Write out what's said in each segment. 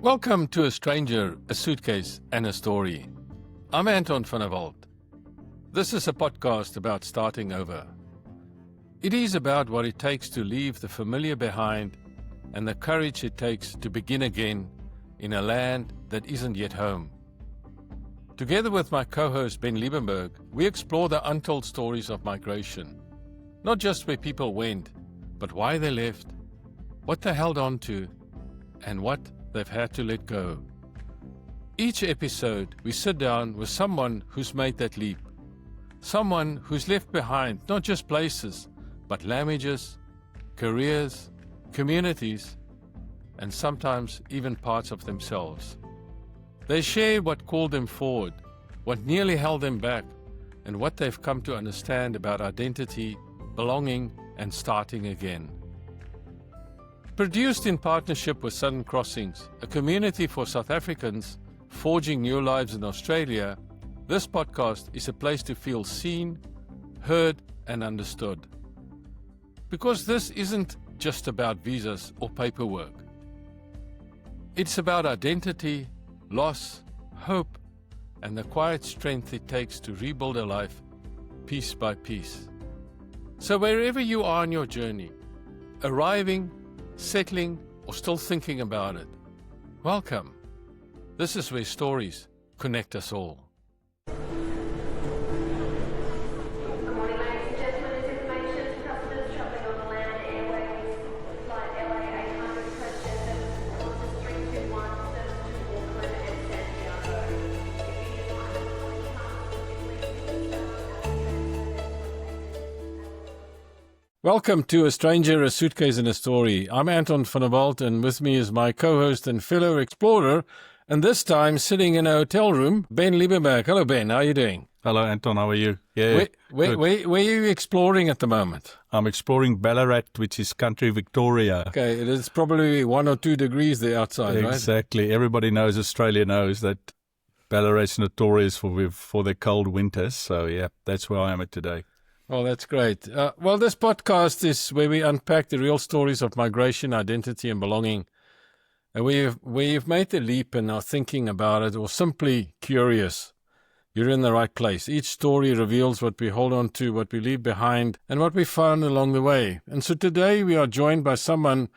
Welcome to A Stranger, a Suitcase and a Story. I'm Anton and Ben. This is a podcast about starting over. It is about what it takes to leave the familiar behind and the courage it takes to begin again in a land that isn't yet home. Together with my co-host Ben Liebenberg, we explore the untold stories of migration. Not just where people went, but why they left, what they held on to, and what they've had to let go. Each episode, we sit down with someone who's made that leap. Someone who's left behind not just places, but languages, careers, communities, and sometimes even parts of themselves. They share what called them forward, what nearly held them back, and what they've come to understand about identity, belonging, and starting again. Produced in partnership with Southern Crossings, a community for South Africans forging new lives in Australia, this podcast is a place to feel seen, heard, and understood. Because this isn't just about visas or paperwork. It's about identity, loss, hope, and the quiet strength it takes to rebuild a life piece by piece. So wherever you are on your journey, arriving, settling, or still thinking about it, welcome. This is where stories connect us all. Good morning, ladies and gentlemen. This information to customers travelling on the Land Airways flight LA 800 question 321 service to Auckland and Santiago. Welcome to A Stranger, a Suitcase and a Story. I'm Anton van der Walt, and with me is my co-host and fellow explorer, and this time sitting in a hotel room, Ben Liebenberg. Hello, Ben. How are you doing? Hello, Anton. How are you? Yeah. Where are you exploring at the moment? I'm exploring Ballarat, which is country Victoria. Okay, it is probably 1 or 2 degrees there outside, right? Exactly. Everybody knows, Australia knows that Ballarat's notorious for their cold winters. So, yeah, that's where I am at today. Oh, that's great. Well, this podcast is where we unpack the real stories of migration, identity, and belonging. And we've made the leap and are thinking about it, or simply curious. You're in the right place. Each story reveals what we hold on to, what we leave behind, and what we found along the way. And so today we are joined by someone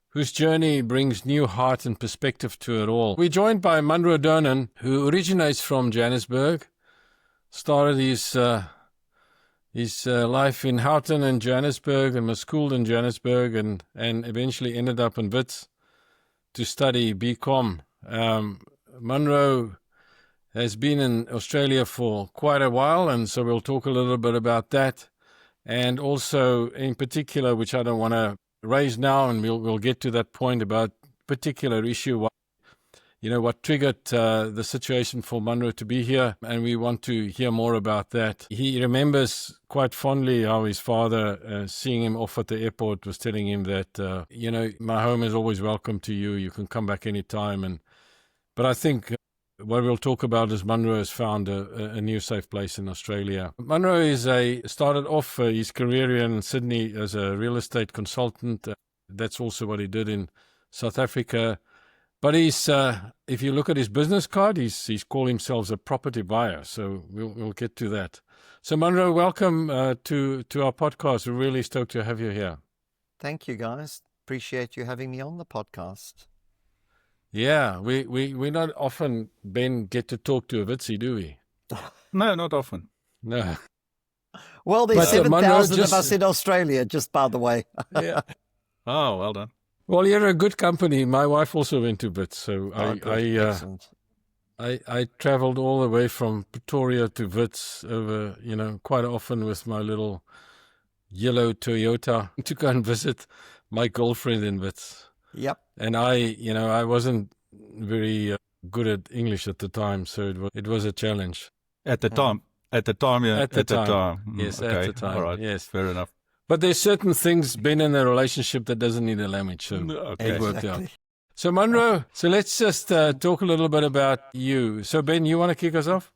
whose journey brings new heart and perspective to it all. We're joined by Munro Donen, who originates from Johannesburg, started his life in Houghton and Johannesburg, and was schooled in Johannesburg, and eventually ended up in Wits to study BCom. Munro has been in Australia for quite a while, and so we'll talk a little bit about that, and also in particular, which I don't want to raise now, and we'll get to that point about particular issue. What triggered the situation for Munro to be here, and we want to hear more about that. He remembers quite fondly how his father, seeing him off at the airport, was telling him that, my home is always welcome to you. You can come back anytime. But I think what we'll talk about is Munro has found a new safe place in Australia. Munro started off his career here in Sydney as a real estate consultant. That's also what he did in South Africa. But if you look at his business card, he's called himself a property buyer. So we'll get to that. So Munro, welcome to our podcast. We're really stoked to have you here. Thank you, guys. Appreciate you having me on the podcast. Yeah, we not often, Ben, get to talk to a Witsie, do we? No, not often. No. Well, there's 7,000 of us in Australia, just by the way. Yeah. Oh, well done. Well, you're a good company. My wife also went to Wits, so I travelled all the way from Pretoria to Wits over, quite often with my little yellow Toyota to go and visit my girlfriend in Wits. Yep. And I wasn't very good at English at the time, so it was a challenge. At the time, yeah. At the time. Yes, okay. at the time. All right. Yes. Fair enough. But there's certain things been in a relationship that doesn't need a language, so it worked out. So Munro, let's just talk a little bit about you. So Ben, you want to kick us off?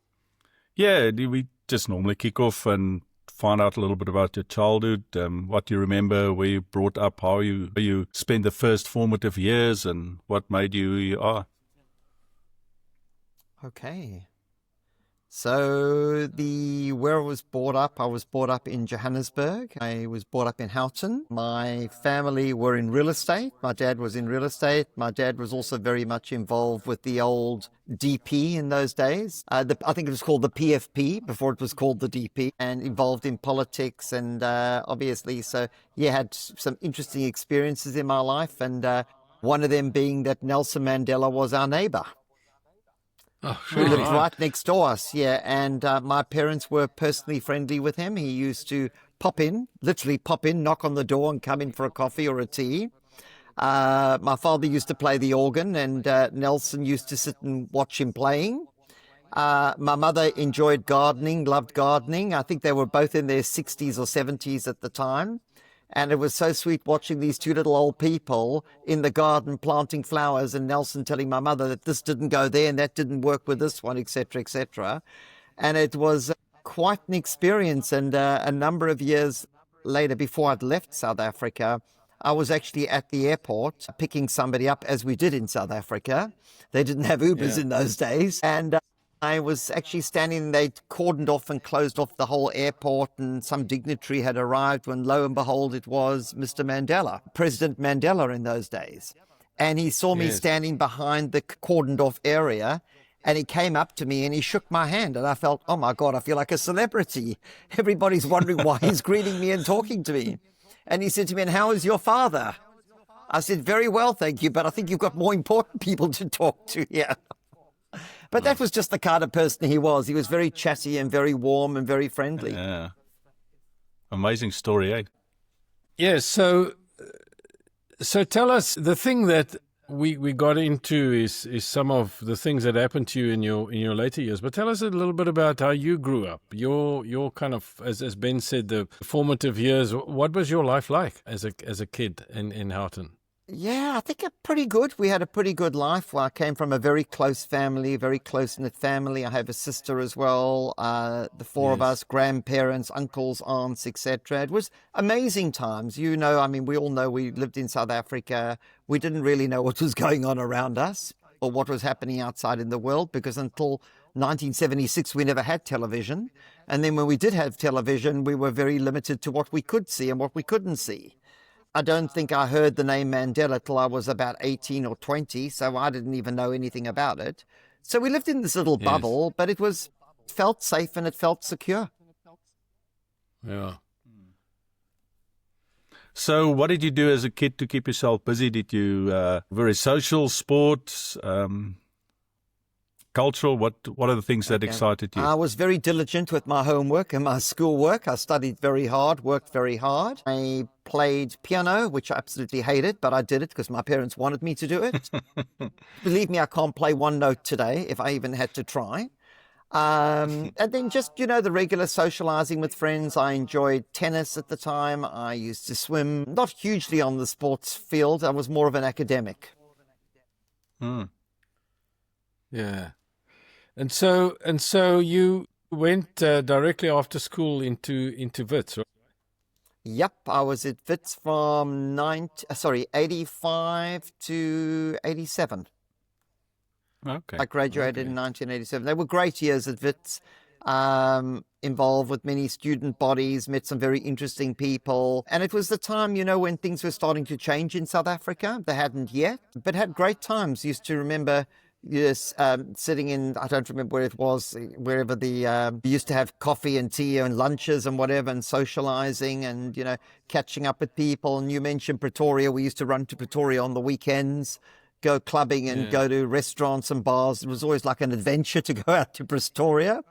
Yeah, we just normally kick off and find out a little bit about your childhood, what you remember, where you brought up, how you spent the first formative years, and what made you who you are. Okay. So where I was brought up in Johannesburg. I was brought up in Houghton. My family were in real estate. My dad was in real estate. My dad was also very much involved with the old DP in those days. I think it was called the PFP before it was called the DP, and involved in politics. And obviously, so yeah, had some interesting experiences in my life. And one of them being that Nelson Mandela was our neighbour. Oh, Who lived right next door us, yeah. And my parents were personally friendly with him. He used to literally pop in, knock on the door and come in for a coffee or a tea. My father used to play the organ, and Nelson used to sit and watch him playing. My mother enjoyed gardening, loved gardening. I think they were both in their 60s or 70s at the time. And it was so sweet watching these two little old people in the garden planting flowers, and Nelson telling my mother that this didn't go there and that didn't work with this one, etc., etc. And it was quite an experience. And a number of years later, before I'd left South Africa, I was actually at the airport picking somebody up, as we did in South Africa. They didn't have Ubers in those days. And I was actually standing, they'd cordoned off and closed off the whole airport, and some dignitary had arrived when, lo and behold, it was Mr. Mandela, President Mandela in those days. And he saw me standing behind the cordoned off area, and he came up to me and he shook my hand, and I felt, oh my God, I feel like a celebrity. Everybody's wondering why he's greeting me and talking to me. And he said to me, and how is your father? I said, very well, thank you, but I think you've got more important people to talk to here. But that was just the kind of person he was. He was very chatty and very warm and very friendly. Yeah. Amazing story, eh? Yes, so tell us, the thing that we got into is some of the things that happened to you in your later years. But tell us a little bit about how you grew up. Your kind of, as Ben said, the formative years. What was your life like as a kid in Houghton? Yeah, I think pretty good. We had a pretty good life. Well, I came from a very close family, very close-knit family. I have a sister as well. The four of us, grandparents, uncles, aunts, etc. It was amazing times. You know, I mean, we all know we lived in South Africa. We didn't really know what was going on around us or what was happening outside in the world, because until 1976, we never had television. And then when we did have television, we were very limited to what we could see and what we couldn't see. I don't think I heard the name Mandela till I was about 18 or 20, so I didn't even know anything about it. So we lived in this little bubble, but it felt safe and it felt secure. Yeah. So what did you do as a kid to keep yourself busy? Did you very social, sports, cultural? What are the things that excited you? I was very diligent with my homework and my schoolwork. I studied very hard, worked very hard. I played piano, which I absolutely hated, but I did it because my parents wanted me to do it. Believe me, I can't play one note today if I even had to try. And then just, the regular socializing with friends. I enjoyed tennis at the time. I used to swim, not hugely on the sports field. I was more of an academic. Yeah. And so you went directly after school into Wits, right? Yep, I was at Wits from 85 to 87. Okay. I graduated in 1987. They were great years at Wits, involved with many student bodies, met some very interesting people. And it was the time, when things were starting to change in South Africa. They hadn't yet, but had great times. Used to remember sitting in, I don't remember where it was, wherever we used to have coffee and tea and lunches and whatever, and socializing and, catching up with people. And you mentioned Pretoria. We used to run to Pretoria on the weekends, go clubbing and go to restaurants and bars. It was always like an adventure to go out to Pretoria.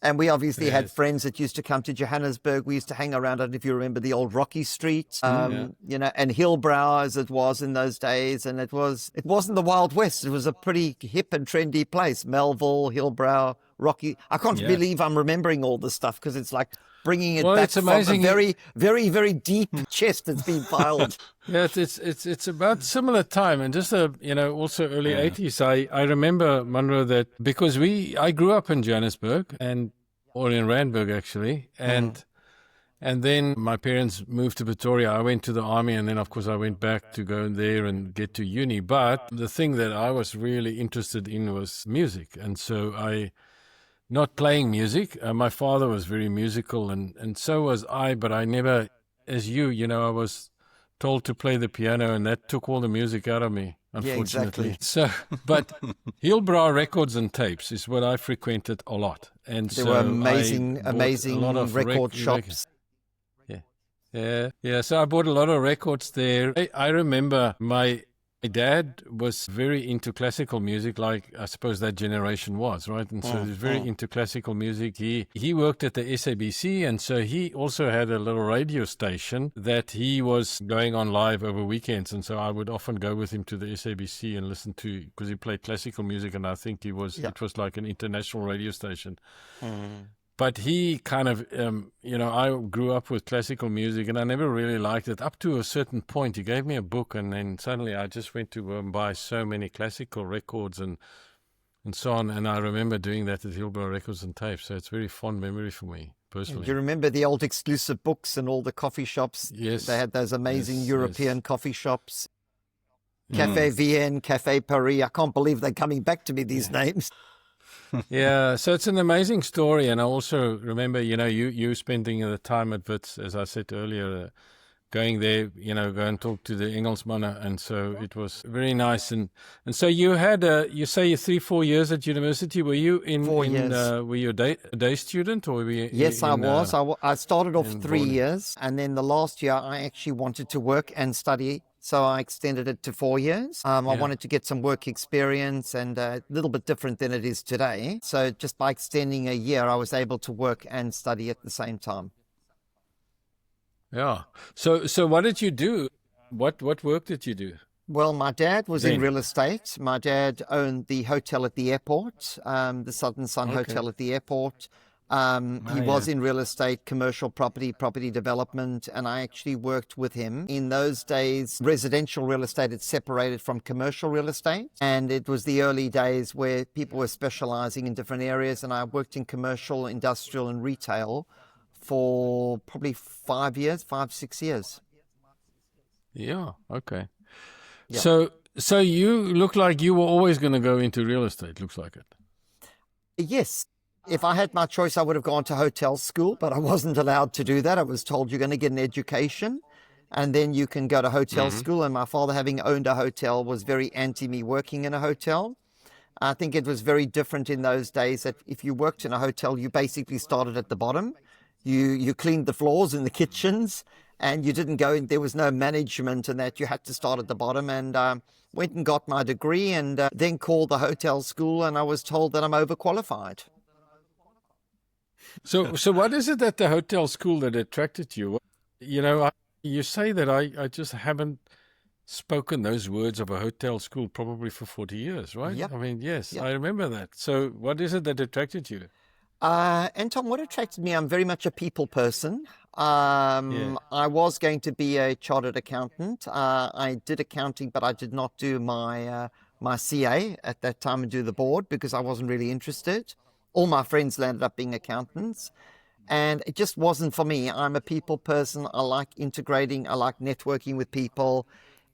And we obviously had friends that used to come to Johannesburg. We used to hang around, I don't know if you remember the old Rocky Street, and Hillbrow as it was in those days. And it wasn't the Wild West. It was a pretty hip and trendy place. Melville, Hillbrow, Rocky. I can't believe I'm remembering all this stuff because it's like bringing it back from a very, very, very deep chest that's been piled. Yeah, it's about similar time, and just also early 80s. I remember, Munro, that because I grew up in Johannesburg or in Randburg actually, and And then my parents moved to Pretoria. I went to the army, and then, of course, I went back to go there and get to uni. But the thing that I was really interested in was music. And so not playing music. My father was very musical, and so was I, but I never, as you, I was told to play the piano, and that took all the music out of me, unfortunately. exactly. So, but Hillbrow Records and Tapes is what I frequented a lot. And There so were I amazing, bought a amazing lot of record shops. Yeah. So I bought a lot of records there. I remember my dad was very into classical music, like I suppose that generation was, right? And so he was very into classical music. He worked at the SABC, and so he also had a little radio station that he was going on live over weekends. And so I would often go with him to the SABC and listen to, because he played classical music, and I think it was like an international radio station. But he kind of, I grew up with classical music, and I never really liked it up to a certain point. He gave me a book, and then suddenly I just went to buy so many classical records and so on. And I remember doing that at Hillbrow Records and Tapes. So it's a very fond memory for me, personally. Do you remember the old exclusive books and all the coffee shops? Yes. They had those amazing European coffee shops. Café Mm. Vienne, Café Paris. I can't believe they're coming back to me, these names. Yeah, so it's an amazing story. And I also remember, you spending the time at Wits, as I said earlier, going there, go and talk to the Engelsman. And so it was very nice. And so you had, you say 3-4 years at university. Were you 4 years. Were you a day student, or were you Yes, I was. I started off in 3 boarding? years, and then the last year I actually wanted to work and study, so I extended it to 4 years. I wanted to get some work experience, and a little bit different than it is today. So just by extending a year, I was able to work and study at the same time. Yeah. So what did you do? What work did you do? Well, my dad was in Then. real estate. My dad owned the hotel at the airport, the Southern Sun Hotel at the airport. He was in real estate, commercial property development, and I actually worked with him. In those days, residential real estate had separated from commercial real estate, and it was the early days where people were specializing in different areas, and I worked in commercial, industrial, and retail for probably 5-6 years. Yeah. Okay. Yeah. So you look like you were always going to go into real estate. Looks like it. Yes. If I had my choice, I would have gone to hotel school, but I wasn't allowed to do that. I was told you're going to get an education and then you can go to hotel school. And my father, having owned a hotel, was very anti me working in a hotel. I think it was very different in those days that if you worked in a hotel, you basically started at the bottom. You cleaned the floors in the kitchens, and you didn't go in. There was no management, and that you had to start at the bottom. And went and got my degree, and then called the hotel school, and I was told that I'm overqualified. So what is it at the hotel school that attracted you? You say that I just haven't spoken those words of a hotel school probably for 40 years, right? Yep. I mean, yes, Yep. I remember that. So what is it that attracted you? Anton, what attracted me, I'm very much a people person. I was going to be a chartered accountant. I did accounting, but I did not do my CA at that time and do the board because I wasn't really interested. All my friends landed up being accountants, and it just wasn't for me. I'm a people person. I like integrating. I like networking with people.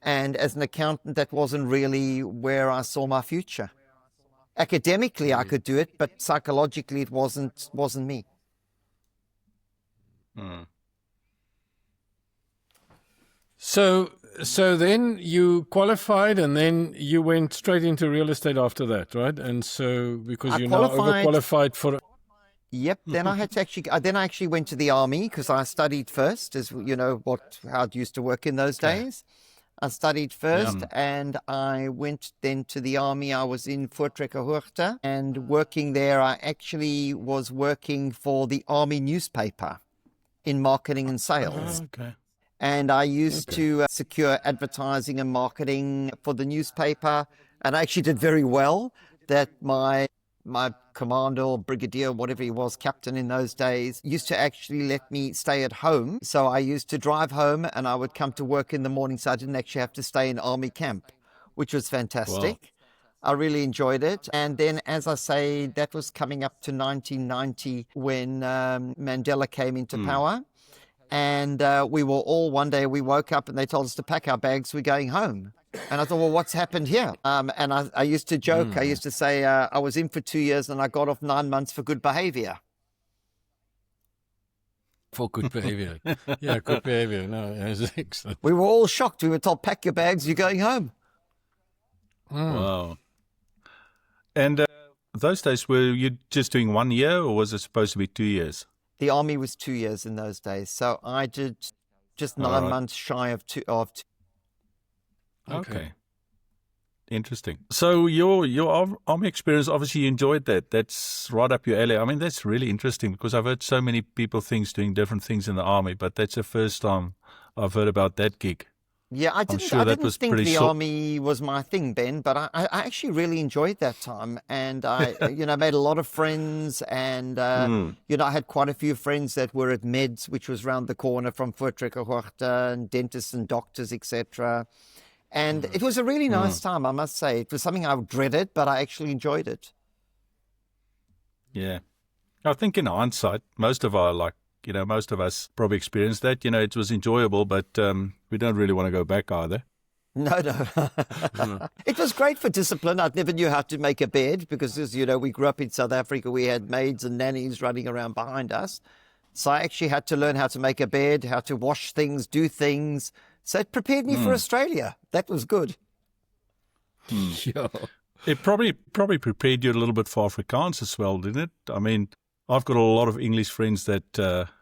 And as an accountant, that wasn't really where I saw my future. Academically, I could do it, but psychologically, it wasn't me. So then you qualified, and then you went straight into real estate after that, right? And so because I you're now qualified- overqualified for. Yep. Then I had to actually went to the army because I studied first, as you know how it used to work in those days. I studied first, and I went then to the army. I was in Houghton, and working there, I actually was working for the army newspaper in marketing and sales. Okay. And I used to secure advertising and marketing for the newspaper. And I actually did very well. That my commander or brigadier, whatever he was, captain in those days, used to actually let me stay at home. So I used to drive home and I would come to work in the morning. So I didn't actually have to stay in army camp, which was fantastic. Wow. I really enjoyed it. And then, as I say, that was coming up to 1990 when Mandela came into power. And one day we woke up and they told us to pack our bags. We're going home. And I thought, well, what's happened here? And I used to joke. I used to say I was in for 2 years and I got off 9 months for good behavior. For good behavior. Yeah, good behavior. No, that's excellent. We were all shocked. We were told, pack your bags, you're going home. Wow. And those days, were you just doing 1 year or was it supposed to be 2 years? The army was 2 years in those days. So I did just 9 months shy of two. Okay. Interesting. So your army experience, obviously you enjoyed that. That's right up your alley. I mean, that's really interesting because I've heard so many people doing different things in the army, but that's the first time I've heard about that gig. Yeah, I didn't think the army was my thing, Ben, but I actually really enjoyed that time. And I, made a lot of friends and, I had quite a few friends that were at Meds, which was round the corner from Houghton, dentists and doctors, etc. And it was a really nice time, I must say. It was something I dreaded, but I actually enjoyed it. Yeah. I think in hindsight, most of us probably experienced that. It was enjoyable, but we don't really want to go back either. No. It was great for discipline. I never knew how to make a bed because, as you know, we grew up in South Africa. We had maids and nannies running around behind us. So I actually had to learn how to make a bed, how to wash things, do things. So it prepared me for Australia. That was good. Yeah. It probably prepared you a little bit for Afrikaans as well, didn't it? I mean, I've got a lot of English friends that,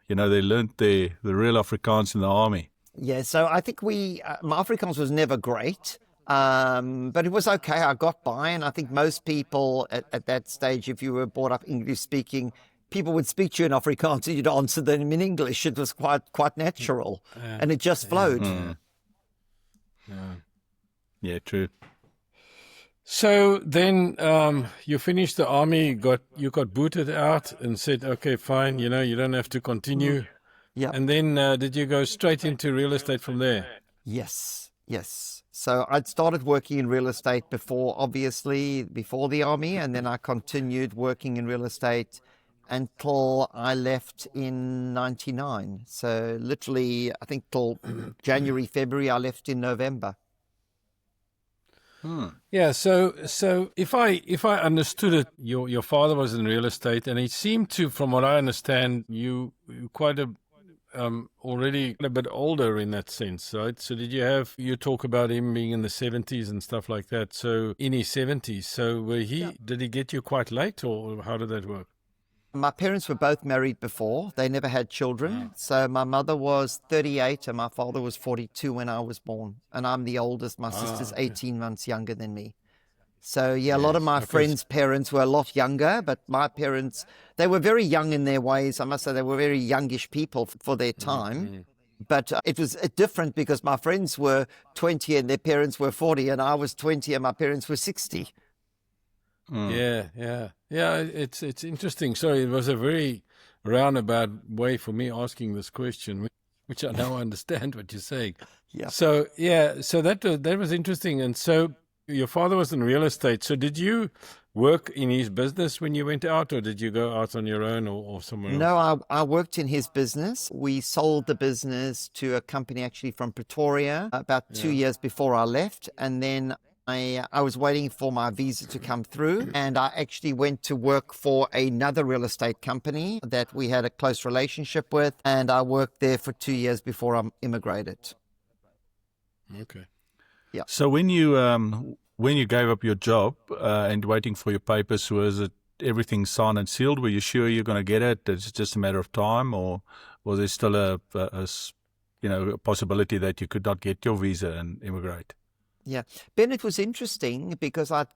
they learnt the real Afrikaans in the army. Yeah, so I think my Afrikaans was never great, but it was okay. I got by, and I think most people at that stage, if you were brought up English speaking, people would speak to you in Afrikaans and you'd answer them in English. It was quite natural, and it just flowed. Yeah, true. So then you finished the army, you got booted out and said, okay, fine, you don't have to continue. Yeah. And then did you go straight into real estate from there? Yes. So I'd started working in real estate before the army, and then I continued working in real estate until I left in 99. So literally, I think till January, February, I left in November. Yeah, so if I understood it, your father was in real estate, and he seemed to, from what I understand, you quite already a bit older in that sense, right? So you talk about him being in the 70s and stuff like that. So in his 70s, so did he get you quite late, or how did that work? My parents were both married before. They never had children. So my mother was 38 and my father was 42 when I was born. And I'm the oldest. My sister's 18 months younger than me. So, yeah, a lot of my friends' parents were a lot younger, but my parents, they were very young in their ways. I must say they were very youngish people for their time. But it was different because my friends were 20 and their parents were 40, and I was 20 and my parents were 60. Yeah. It's interesting. So it was a very roundabout way for me asking this question, which I now understand what you're saying. Yeah. So that was interesting. And so your father was in real estate. So did you work in his business when you went out, or did you go out on your own or somewhere else? No, I worked in his business. We sold the business to a company actually from Pretoria about 2 years before I left, and then I was waiting for my visa to come through, and I actually went to work for another real estate company that we had a close relationship with, and I worked there for 2 years before I immigrated. Okay. Yeah. So when you gave up your job and waiting for your papers, was it everything signed and sealed? Were you sure you're going to get it? It's just a matter of time, or was there still a possibility that you could not get your visa and immigrate? Yeah. Ben, it was interesting because I'd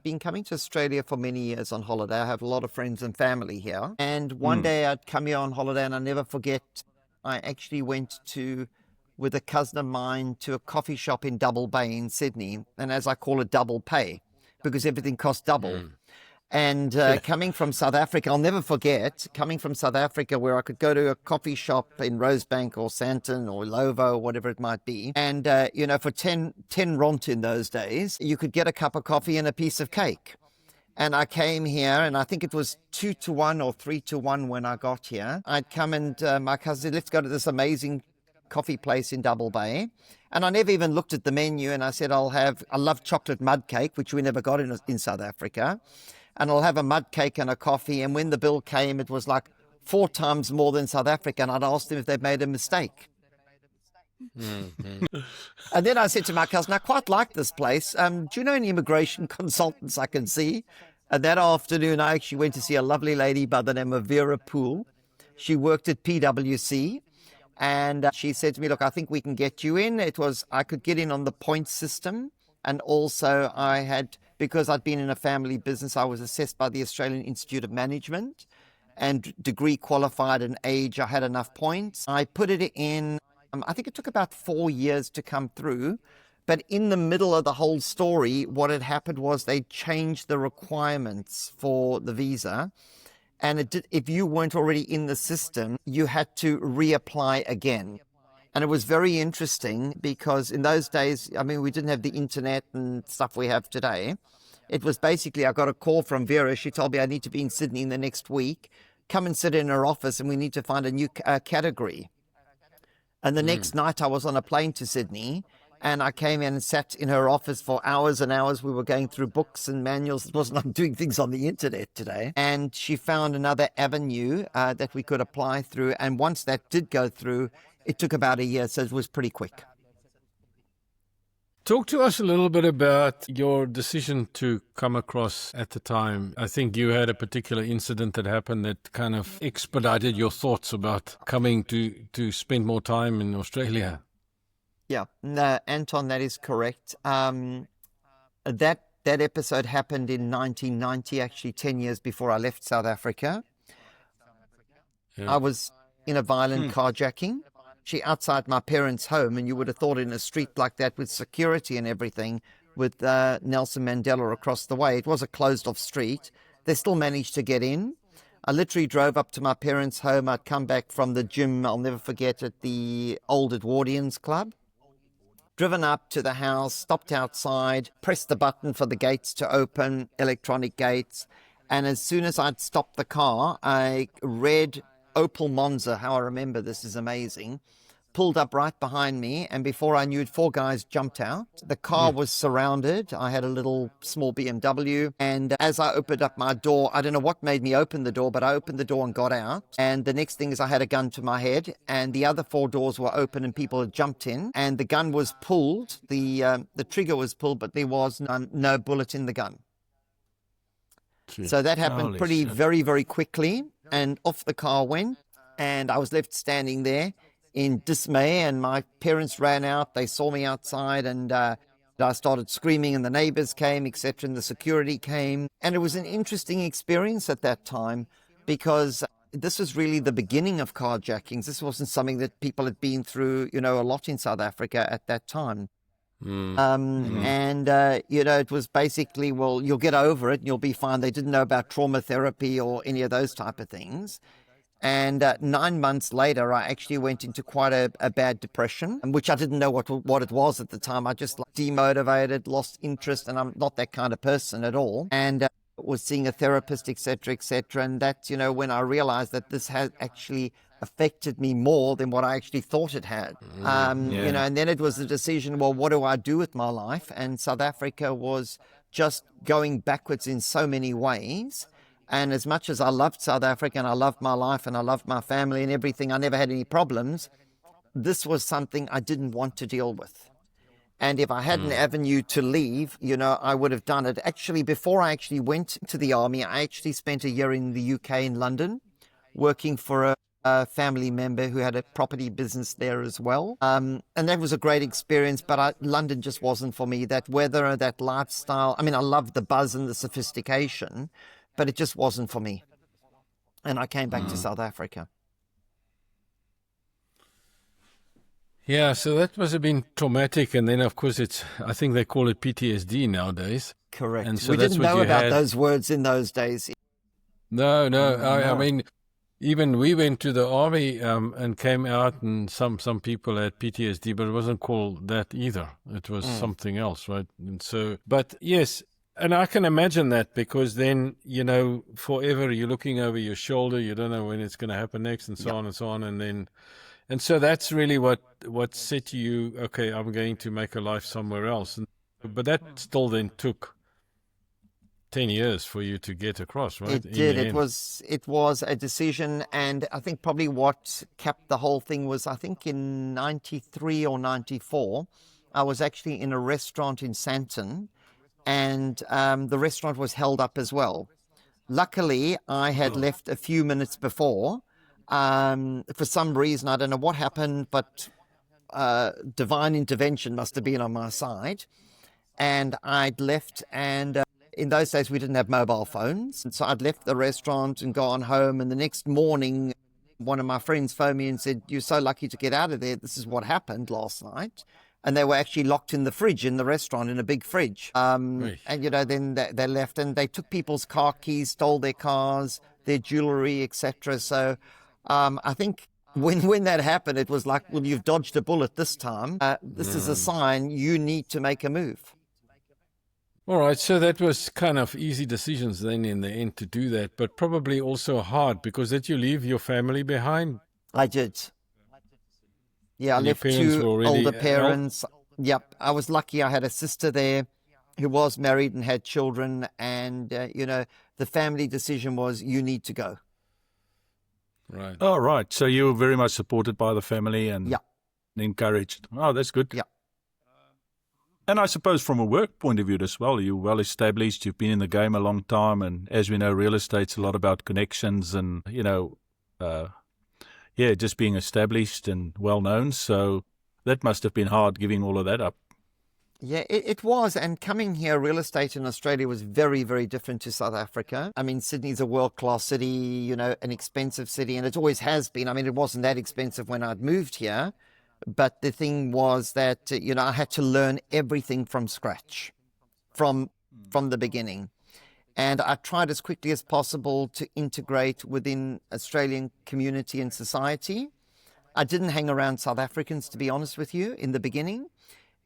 been coming to Australia for many years on holiday. I have a lot of friends and family here. And one day I'd come here on holiday, and I'll never forget, I actually went with a cousin of mine to a coffee shop in Double Bay in Sydney. And as I call it, double pay, because everything costs double. And coming from South Africa, I'll never forget, coming from South Africa where I could go to a coffee shop in Rosebank or Sandton or Lovo or whatever it might be. And, for 10 rand in those days, you could get a cup of coffee and a piece of cake. And I came here, and I think it was 2-1 or 3-1 when I got here. I'd come and my cousin said, let's go to this amazing coffee place in Double Bay. And I never even looked at the menu, and I said, I love chocolate mud cake, which we never got in South Africa. And I'll have a mud cake and a coffee. And when the bill came, it was like 4 times more than South Africa. And I'd asked them if they'd made a mistake. Mm-hmm. And then I said to my cousin, I quite like this place. Do you know any immigration consultants I can see? And that afternoon, I actually went to see a lovely lady by the name of Vera Poole. She worked at PwC. And she said to me, look, I think we can get you in. I could get in on the point system. And also because I'd been in a family business, I was assessed by the Australian Institute of Management and degree qualified and age. I had enough points. I put it in. I think it took about 4 years to come through, but in the middle of the whole story, what had happened was they changed the requirements for the visa. And if you weren't already in the system, you had to reapply again. And it was very interesting because in those days, I mean, we didn't have the internet and stuff we have today. It was basically, I got a call from Vera. She told me I need to be in Sydney in the next week. Come and sit in her office and we need to find a new category. And the next night I was on a plane to Sydney and I came in and sat in her office for hours and hours. We were going through books and manuals. It wasn't like doing things on the internet today. And she found another avenue that we could apply through. And once that did go through, it took about a year. So it was pretty quick. Talk to us a little bit about your decision to come across at the time. I think you had a particular incident that happened that kind of expedited your thoughts about coming to spend more time in Australia. Yeah, no, Anton, that is correct. That episode happened in 1990, actually 10 years before I left South Africa. Yeah. I was in a violent carjacking. Outside my parents' home, and you would have thought in a street like that with security and everything, with Nelson Mandela across the way. It was a closed-off street. They still managed to get in. I literally drove up to my parents' home. I'd come back from the gym, I'll never forget, at the old Edwardians Club. Driven up to the house, stopped outside, pressed the button for the gates to open, electronic gates. And as soon as I'd stopped the car, I read Opel Monza, how I remember this is amazing, pulled up right behind me, and before I knew it, 4 guys jumped out. The car was surrounded. I had a little small BMW, and as I opened up my door, I don't know what made me open the door, but I opened the door and got out. And the next thing is I had a gun to my head, and the other 4 doors were open and people had jumped in, and the gun was pulled. The trigger was pulled, but there was no bullet in the gun. So that happened very, very quickly, and off the car went, and I was left standing there in dismay, and my parents ran out. They saw me outside, and I started screaming, and the neighbours came, etc., and the security came. And it was an interesting experience at that time because this was really the beginning of carjackings. This wasn't something that people had been through, a lot in South Africa at that time. And, it was basically, well, you'll get over it and you'll be fine. They didn't know about trauma therapy or any of those type of things. And 9 months later, I actually went into quite a bad depression, which I didn't know what it was at the time. I just demotivated, lost interest, and I'm not that kind of person at all. And was seeing a therapist, etc., and that's, when I realized that this had actually affected me more than what I actually thought it had. And then it was the decision, well, what do I do with my life? And South Africa was just going backwards in so many ways. And as much as I loved South Africa and I loved my life and I loved my family and everything, I never had any problems. This was something I didn't want to deal with. And if I had an avenue to leave, I would have done it. Actually, before I actually went to the army, I actually spent a year in the UK in London working for a family member who had a property business there as well. And that was a great experience, but London just wasn't for me. That weather, that lifestyle, I mean, I loved the buzz and the sophistication, but it just wasn't for me. And I came back to South Africa. Yeah, so that must have been traumatic. And then, of course, I think they call it PTSD nowadays. Correct. And so we didn't know about those words in those days. No. I mean, even we went to the army and came out, and some people had PTSD, but it wasn't called that either. It was something else, right? And so, but yes, And I can imagine that, because then, forever you're looking over your shoulder. You don't know when it's going to happen next, and so on and so on. And so that's really what said to you, okay, I'm going to make a life somewhere else. But that still then took 10 years for you to get across, right? It did. It was a decision, and I think probably what capped the whole thing was, I think in 93 or 94, I was actually in a restaurant in Sandton, and the restaurant was held up as well. Luckily, I had left a few minutes before. For some reason, I don't know what happened, but divine intervention must have been on my side. And I'd left, and in those days, we didn't have mobile phones. And so I'd left the restaurant and gone home. And the next morning, one of my friends phoned me and said, "You're so lucky to get out of there. This is what happened last night." And they were actually locked in the fridge in the restaurant, in a big fridge. And, then they left, and they took people's car keys, stole their cars, their jewelry, etc. So I think when that happened, it was like, well, you've dodged a bullet this time. This is a sign you need to make a move. All right, so that was kind of easy decisions then in the end to do that, but probably also hard, because did you leave your family behind? I did. Yeah, I And your left parents two were already older parents. Yep, I was lucky. I had a sister there who was married and had children, and the family decision was, you need to go. Right. Oh, right. So you were very much supported by the family and Yeah. encouraged. Oh, that's good. Yeah. And I suppose from a work point of view as well, you're well established, you've been in the game a long time, and as we know, real estate's a lot about connections and, just being established and well known. So that must have been hard giving all of that up. Yeah, it was. And coming here, real estate in Australia was very, very different to South Africa. I mean, Sydney's a world-class city, an expensive city, and it always has been. I mean, it wasn't that expensive when I'd moved here. But the thing was that, I had to learn everything from scratch, from the beginning. And I tried as quickly as possible to integrate within Australian community and society. I didn't hang around South Africans, to be honest with you, in the beginning,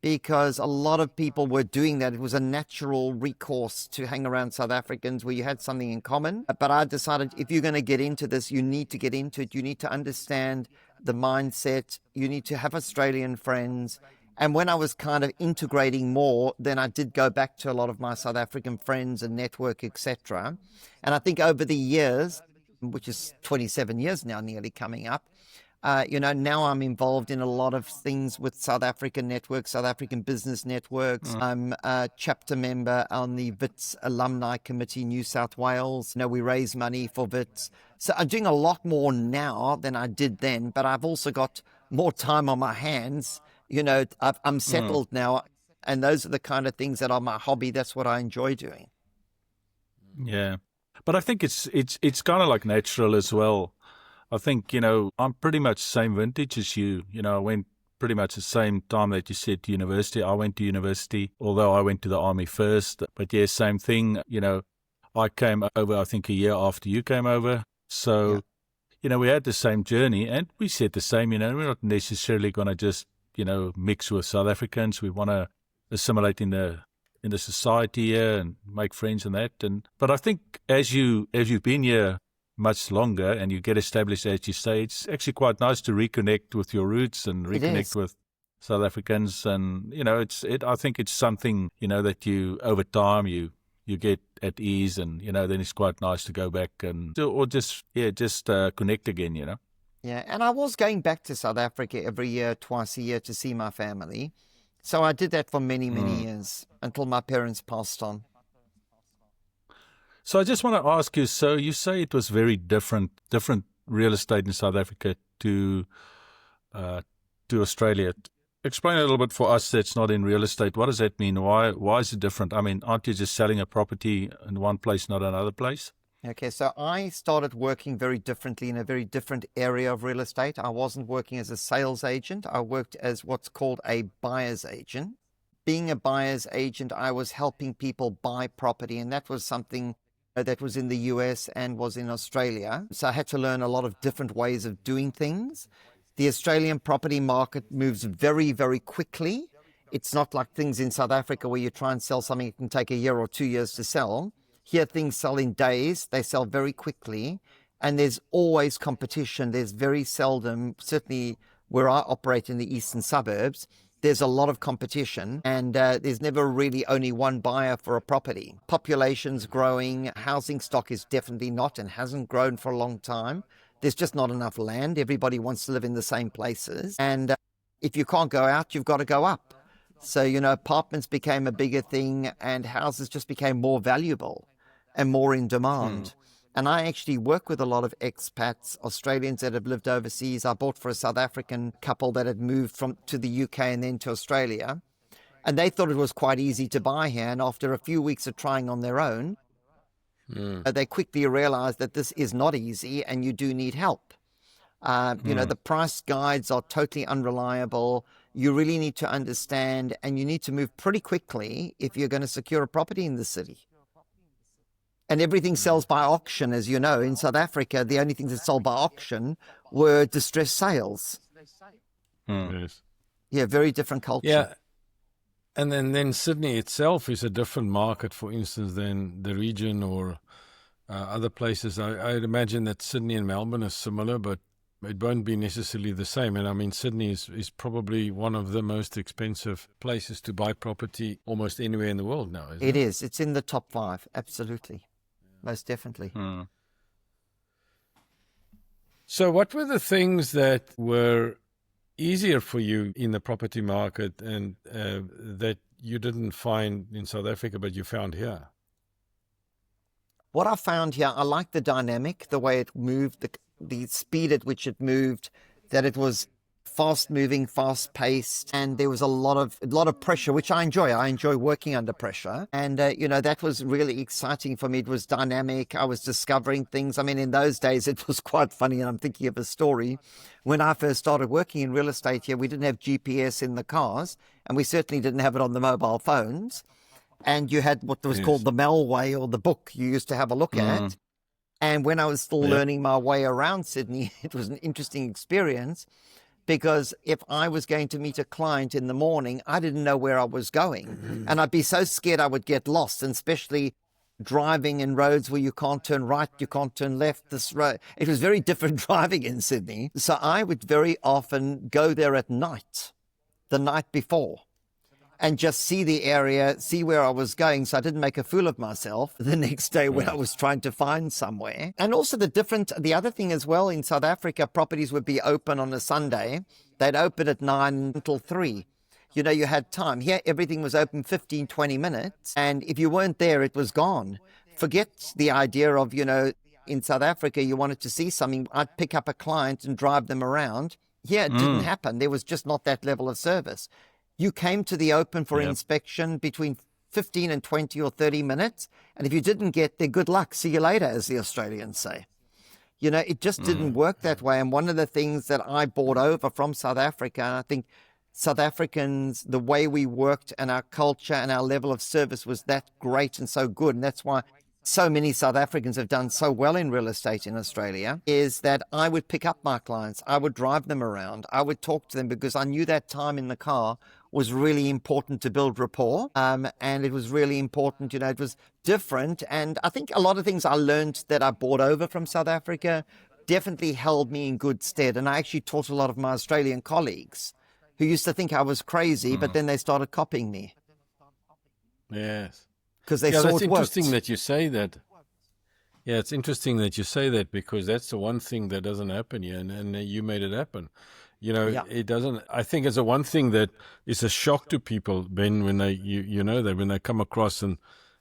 because a lot of people were doing that. It was a natural recourse to hang around South Africans where you had something in common. But I decided, if you're going to get into this, you need to get into it. You need to understand the mindset. You need to have Australian friends. And when I was kind of integrating more, then I did go back to a lot of my South African friends and network, etc. And I think over the years, which is 27 years now, nearly coming up, now I'm involved in a lot of things with South African networks, South African business networks. I'm a chapter member on the WITS Alumni Committee, New South Wales. We raise money for WITS. So I'm doing a lot more now than I did then, but I've also got more time on my hands. I'm settled now, and those are the kind of things that are my hobby. That's what I enjoy doing. Yeah. But I think it's kind of like natural as well. I think, I'm pretty much the same vintage as you. I went pretty much the same time that you said to university. I went to university, although I went to the army first. But yeah, same thing. I came over, I think, a year after you came over. So, we had the same journey, and we said the same, we're not necessarily going to just, mix with South Africans. We want to assimilate in the society here and make friends and that. But I think as you've been here much longer and you get established, as you say, it's actually quite nice to reconnect with your roots and reconnect with South Africans. And, I think it's something, that you, over time, you get at ease, and, then it's quite nice to go back and, or just connect again, Yeah, and I was going back to South Africa every year, twice a year, to see my family. So I did that for many, many years until my parents passed on. So I just want to ask you, so you say it was very different real estate in South Africa to Australia. Explain a little bit for us that's not in real estate. What does that mean? Why is it different? I mean, aren't you just selling a property in one place, not another place? Okay, so I started working very differently in a very different area of real estate. I wasn't working as a sales agent. I worked as what's called a buyer's agent. Being a buyer's agent, I was helping people buy property, and that was something that was in the US and was in Australia. So I had to learn a lot of different ways of doing things. The Australian property market moves very, very quickly. It's not like things in South Africa where you try and sell something, it can take a year or 2 years to sell. Here, things sell in days. They sell very quickly. And there's always competition. There's very seldom, certainly where I operate in the eastern suburbs, there's a lot of competition. And there's never really only one buyer for a property. Population's growing. Housing stock is definitely not and hasn't grown for a long time. There's just not enough land. Everybody wants to live in the same places. And if you can't go out, you've got to go up. So, apartments became a bigger thing and houses just became more valuable and more in demand. And I actually work with a lot of expats, Australians that have lived overseas. I bought for a South African couple that had moved to the UK and then to Australia. And they thought it was quite easy to buy here. And after a few weeks of trying on their own, they quickly realized that this is not easy and you do need help. The price guides are totally unreliable. You really need to understand, and you need to move pretty quickly if you're going to secure a property in the city. And everything sells by auction, as you know. In South Africa, the only things that sold by auction were distress sales. Yes. Yeah, very different culture. Yeah. And then Sydney itself is a different market, for instance, than the region or other places. I'd imagine that Sydney and Melbourne are similar, but it won't be necessarily the same. And I mean, Sydney is probably one of the most expensive places to buy property almost anywhere in the world now, isn't it? It is. It's in the top 5. Absolutely. Most definitely. So what were the things that were easier for you in the property market and that you didn't find in South Africa, but you found here? What I found here, I like the dynamic, the way it moved, the speed at which it moved, that it was fast moving, fast paced, and there was a lot of pressure, which I enjoy. I enjoy working under pressure. And, that was really exciting for me. It was dynamic. I was discovering things. I mean, in those days, it was quite funny. And I'm thinking of a story. When I first started working in real estate here, we didn't have GPS in the cars, and we certainly didn't have it on the mobile phones. And you had what was called the Melway, or the book you used to have a look at. And when I was still learning my way around Sydney, it was an interesting experience, because if I was going to meet a client in the morning, I didn't know where I was going. And I'd be so scared I would get lost, and especially driving in roads where you can't turn right, you can't turn left. This road, it was very different driving in Sydney. So I would very often go there at night, the night before, and just see the area, see where I was going, so I didn't make a fool of myself the next day when I was trying to find somewhere. And also the other thing as well, in South Africa, properties would be open on a Sunday. They'd open at 9 until 3. You had time. Here, everything was open 15, 20 minutes. And if you weren't there, it was gone. Forget the idea of, in South Africa, you wanted to see something. I'd pick up a client and drive them around. Here, it didn't happen. There was just not that level of service. You came to the open for inspection between 15 and 20 or 30 minutes. And if you didn't get there, good luck. See you later, as the Australians say. It just didn't work that way. And one of the things that I brought over from South Africa, and I think South Africans, the way we worked and our culture and our level of service was that great and so good. And that's why so many South Africans have done so well in real estate in Australia, is that I would pick up my clients. I would drive them around. I would talk to them, because I knew that time in the car was really important to build rapport. And it was really important, it was different. And I think a lot of things I learned that I brought over from South Africa definitely held me in good stead. And I actually taught a lot of my Australian colleagues who used to think I was crazy, but then they started copying me. Yes. Because they saw it worked. It's interesting that you say that. Yeah, it's interesting that you say that, because that's the one thing that doesn't happen here, and you made it happen. It doesn't. I think it's the one thing that is a shock to people, Ben, when they, when they come across, and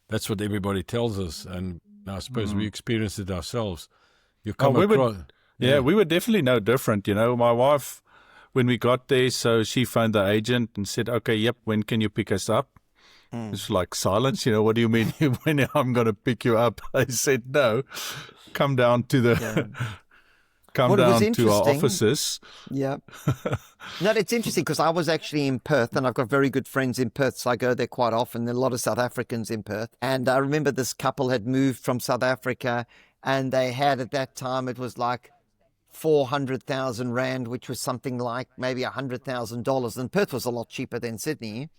that's what everybody tells us. And I suppose we experienced it ourselves. You come across. We were definitely no different. My wife, when we got there, so she phoned the agent and said, "Okay, yep, when can you pick us up?" It's like silence. What do you mean when I'm going to pick you up? I said, "No, come down to the." Come down to our offices. Yeah. No, it's interesting, because I was actually in Perth, and I've got very good friends in Perth, so I go there quite often. There are a lot of South Africans in Perth. And I remember this couple had moved from South Africa, and they had, at that time, it was like 400,000 Rand, which was something like maybe $100,000. And Perth was a lot cheaper than Sydney.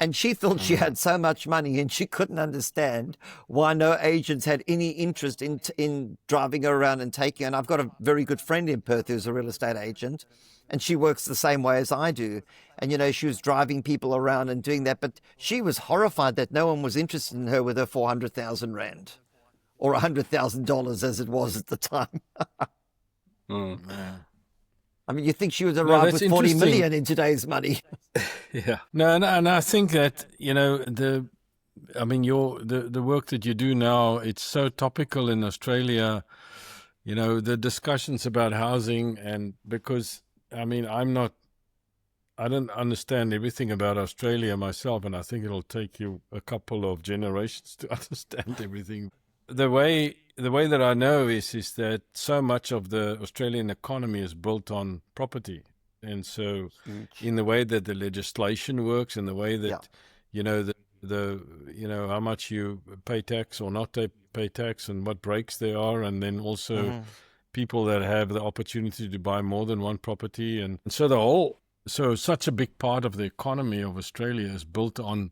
And she thought she had so much money, and she couldn't understand why no agents had any interest in driving her around and taking her. And I've got a very good friend in Perth who's a real estate agent, and she works the same way as I do. And, you know, she was driving people around and doing that, but she was horrified that no one was interested in her with her 400,000 Rand, or $100,000 as it was at the time. I mean, you think she would arrive with 40 million in today's money. Yeah. No, and I think that, you know, the work that you do now, it's so topical in Australia, you know, the discussions about housing, and because, I mean, I don't understand everything about Australia myself, and I think it'll take you a couple of generations to understand everything. The way that I know is that so much of the Australian economy is built on property. And so in the way that the legislation works, in the way that, you know, the you know, how much you pay tax or not pay tax, and what breaks there are, and then also people that have the opportunity to buy more than one property. And so such a big part of the economy of Australia is built on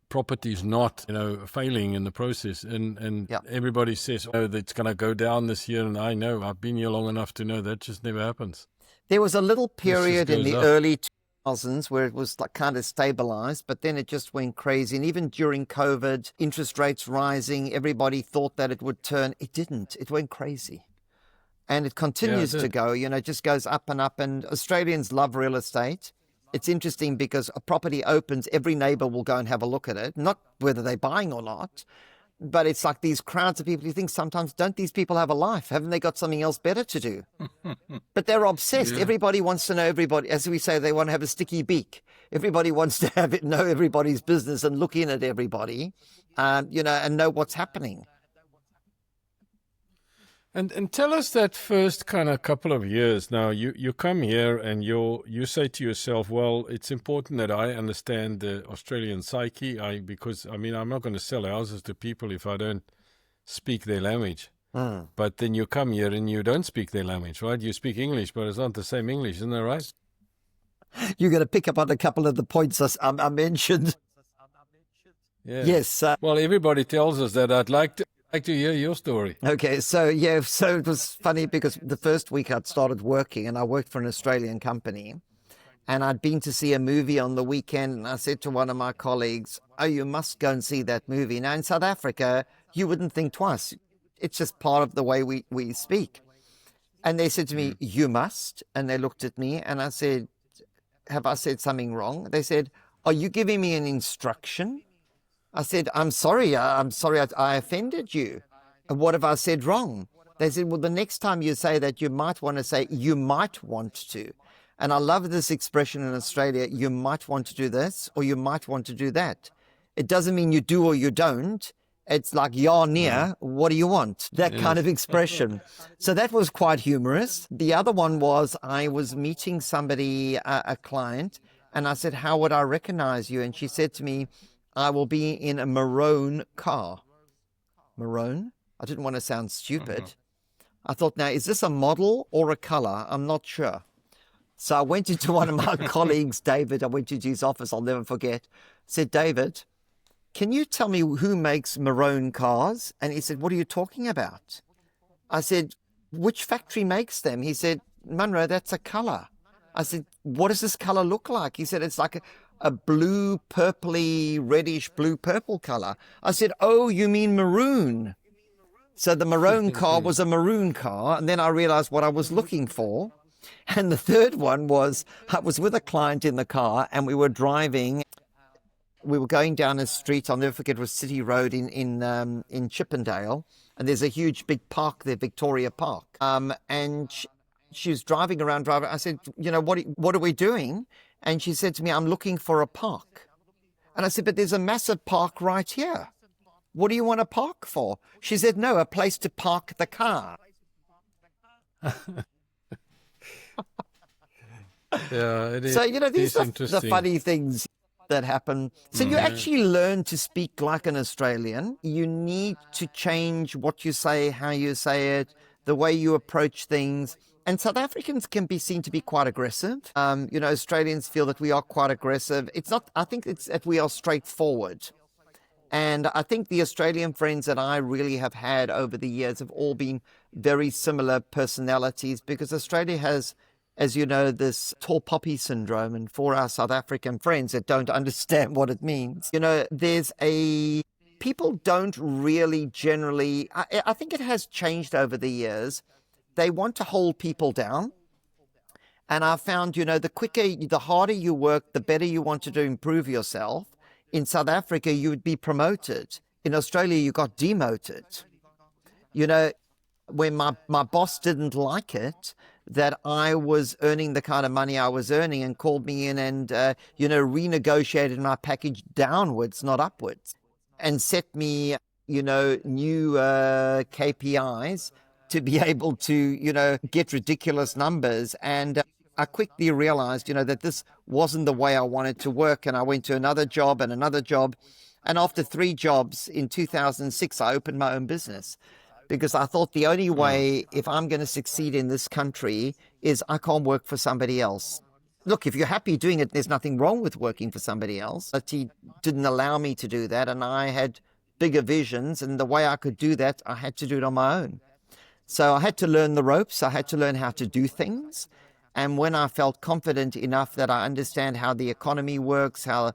properties not, you know, failing in the process. And everybody says, oh, it's going to go down this year. And I know, I've been here long enough to know that just never happens. There was a little period in the early 2000s where it was like kind of stabilized, but then it just went crazy. And even during COVID, interest rates rising, everybody thought that it would turn. It didn't. It went crazy. And it continues to go, you know, it just goes up and up. And Australians love real estate. It's interesting because a property opens, every neighbor will go and have a look at it, not whether they're buying or not, but it's like these crowds of people. You think sometimes, don't these people have a life? Haven't they got something else better to do? But they're obsessed. Everybody wants to know everybody. As we say, they want to have a sticky beak. Everybody wants to have it, know everybody's business and look in at everybody, you know, and know what's happening. And tell us that first kind of couple of years. Now, you come here and you say to yourself, well, it's important that I understand the Australian psyche, because I'm not going to sell houses to people if I don't speak their language. But then you come here and you don't speak their language, right? You speak English, but it's not the same English, isn't that right? You're going to pick up on a couple of the points I mentioned. Yeah. Yes. Well, everybody tells us that. I'd like to hear your story. Okay, so it was funny because the first week I'd started working, and I worked for an Australian company, and I'd been to see a movie on the weekend, and I said to one of my colleagues, oh, you must go and see that movie. Now, in South Africa, you wouldn't think twice. It's just part of the way we speak. And they said to me, you must. And they looked at me, and I said, have I said something wrong? They said, are you giving me an instruction? I said, I'm sorry I offended you. And what have I said wrong? They said, well, the next time you say that, you might want to say, you might want to. And I love this expression in Australia, you might want to do this, or you might want to do that. It doesn't mean you do or you don't. It's like, you're near, what do you want? That kind of expression. So that was quite humorous. The other one was, I was meeting somebody, a client, and I said, how would I recognize you? And she said to me, I will be in a maroon car. Maroon? I didn't want to sound stupid. I thought, now, is this a model or a color? I'm not sure. So I went into one of my colleagues, David. I went into his office, I'll never forget. Said, David, can you tell me who makes maroon cars? And he said, what are you talking about? I said, which factory makes them? He said, Munro, that's a color. I said, what does this color look like? He said, it's like a blue, purpley, reddish blue, purple color. I said, oh, you mean maroon. So the maroon car was a maroon car. And then I realized what I was looking for. And the third one was, I was with a client in the car, and we were driving. We were going down a street, I'll never forget, it was City Road in Chippendale. And there's a huge big park there, Victoria Park. And she was driving around. I said, you know, what are we doing? And she said to me, I'm looking for a park. And I said, but there's a massive park right here. What do you want a park for? She said, no, a place to park the car. Yeah, it is. So, you know, these are the funny things that happen. So you actually learn to speak like an Australian. You need to change what you say, how you say it, the way you approach things. And South Africans can be seen to be quite aggressive. Australians feel that we are quite aggressive. I think it's that we are straightforward. And I think the Australian friends that I really have had over the years have all been very similar personalities, because Australia has, as you know, this tall poppy syndrome. And for our South African friends that don't understand what it means, people don't really generally, I think it has changed over the years. They want to hold people down. And I found, the harder you work, the better you wanted to improve yourself. In South Africa, you would be promoted. In Australia, you got demoted. When my boss didn't like it, that I was earning the kind of money I was earning, and called me in and, renegotiated my package downwards, not upwards, and set me, new KPIs to be able to, get ridiculous numbers. And I quickly realized, that this wasn't the way I wanted to work. And I went to another job and another job. And after 3 jobs in 2006, I opened my own business, because I thought the only way, if I'm going to succeed in this country, is I can't work for somebody else. Look, if you're happy doing it, there's nothing wrong with working for somebody else. But he didn't allow me to do that. And I had bigger visions. And the way I could do that, I had to do it on my own. So I had to learn the ropes. I had to learn how to do things. And when I felt confident enough that I understand how the economy works, how,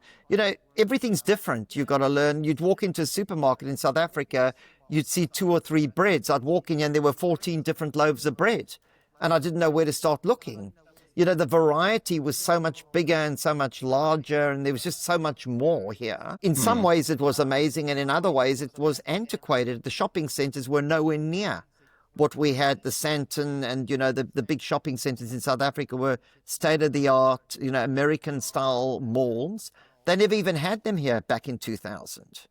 everything's different. You've got to learn. You'd walk into a supermarket in South Africa, you'd see 2 or 3 breads. I'd walk in and there were 14 different loaves of bread. And I didn't know where to start looking. The variety was so much bigger and so much larger, and there was just so much more here. In some ways it was amazing, and in other ways it was antiquated. The shopping centers were nowhere near what we had. The Sandton and, the big shopping centers in South Africa were state-of-the-art, American-style malls. They never even had them here back in 2000.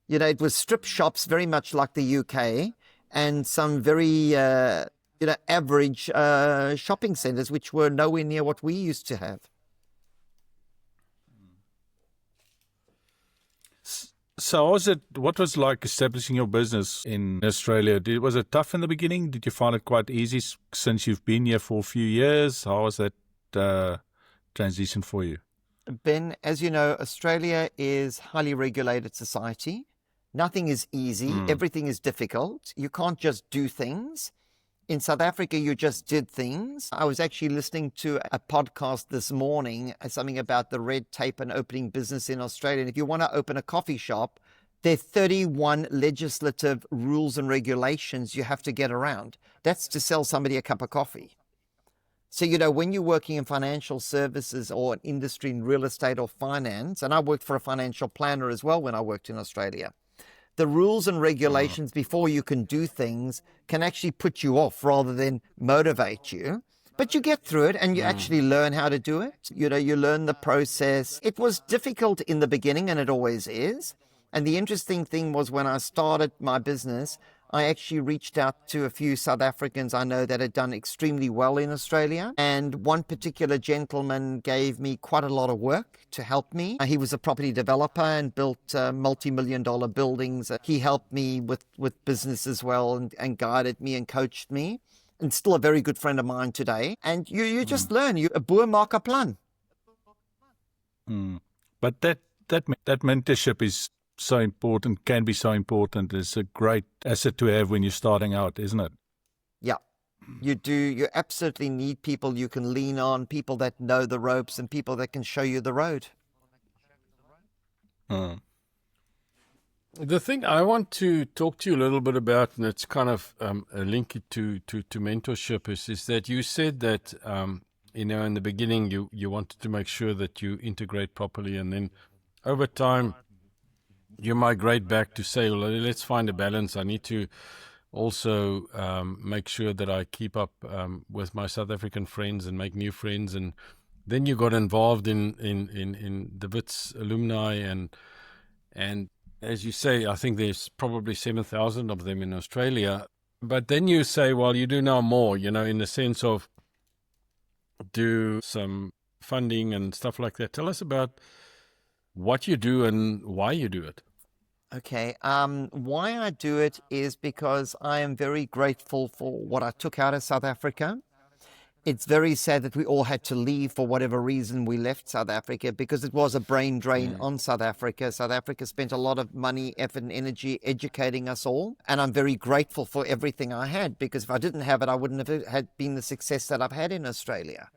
It was strip shops, very much like the UK, and some very, average shopping centers, which were nowhere near what we used to have. So what was like establishing your business in Australia? Was it tough in the beginning? Did you find it quite easy since you've been here for a few years? How was that transition for you? Ben, as you know, Australia is highly regulated society. Nothing is easy. Everything is difficult. You can't just do things. In South Africa, you just did things. I was actually listening to a podcast this morning, something about the red tape and opening business in Australia. And if you want to open a coffee shop, there are 31 legislative rules and regulations you have to get around. That's to sell somebody a cup of coffee. So, when you're working in financial services or an industry in real estate or finance, and I worked for a financial planner as well when I worked in Australia, the rules and regulations before you can do things can actually put you off rather than motivate you. But you get through it and you actually learn how to do it. You learn the process. It was difficult in the beginning, and it always is. And the interesting thing was, when I started my business, I actually reached out to a few South Africans I know that had done extremely well in Australia. And one particular gentleman gave me quite a lot of work to help me. He was a property developer and built multi-million-dollar buildings. He helped me with business as well, and guided me and coached me. And still a very good friend of mine today. And you just learn. You a boer maak 'n plan. But that mentorship is so important, can be so important. It's a great asset to have when you're starting out, isn't it? Yeah, you do. You absolutely need people you can lean on, people that know the ropes, and people that can show you the road. The thing I want to talk to you a little bit about, and it's kind of a link to mentorship, is that you said that, in the beginning you wanted to make sure that you integrate properly, and then over time you migrate back to say, well, let's find a balance. I need to also make sure that I keep up with my South African friends and make new friends. And then you got involved in the WITS alumni, and as you say, I think there's probably 7,000 of them in Australia. But then you say, well, you do now more, in the sense of do some funding and stuff like that. Tell us about what you do and why you do it. Okay. Why I do it is because I am very grateful for what I took out of South Africa. It's very sad that we all had to leave for whatever reason we left South Africa, because it was a brain drain on South Africa. South Africa spent a lot of money, effort, and energy educating us all. And I'm very grateful for everything I had, because if I didn't have it, I wouldn't have had been the success that I've had in Australia.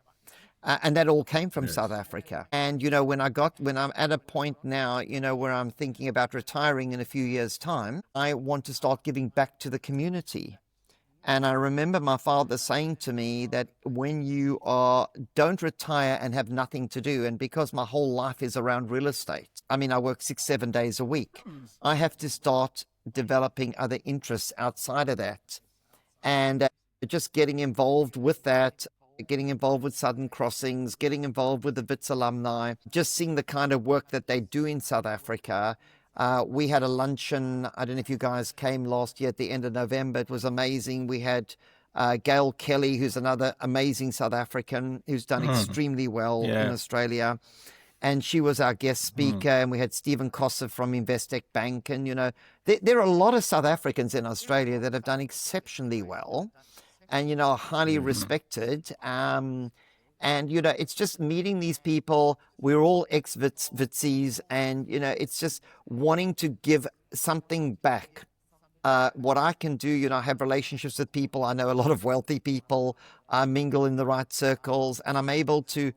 And that all came from South Africa. And, when I'm at a point now, where I'm thinking about retiring in a few years' time, I want to start giving back to the community. And I remember my father saying to me that when don't retire and have nothing to do, and because my whole life is around real estate, I work 6-7 days a week, I have to start developing other interests outside of that. And just getting involved with that, getting involved with Southern Crossings, getting involved with the Wits alumni, just seeing the kind of work that they do in South Africa. We had a luncheon. I don't know if you guys came last year at the end of November. It was amazing. We had Gail Kelly, who's another amazing South African who's done extremely well in Australia. And she was our guest speaker. And we had Stephen Kosser from Investec Bank. And, there are a lot of South Africans in Australia that have done exceptionally well and, are highly respected. And, it's just meeting these people. We're all ex-Vitsies, and, it's just wanting to give something back. What I can do, I have relationships with people. I know a lot of wealthy people. I mingle in the right circles, and I'm able to,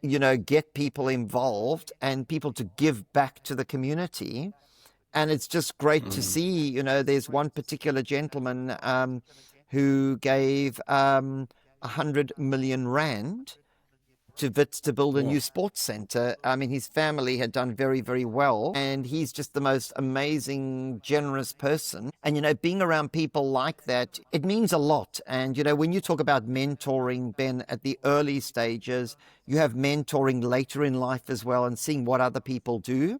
get people involved and people to give back to the community. And it's just great to see, there's one particular gentleman who gave 100 million rand to Wits to build a new sports center. His family had done very, very well, and he's just the most amazing, generous person. And, being around people like that, it means a lot. And, when you talk about mentoring, Ben, at the early stages, you have mentoring later in life as well, and seeing what other people do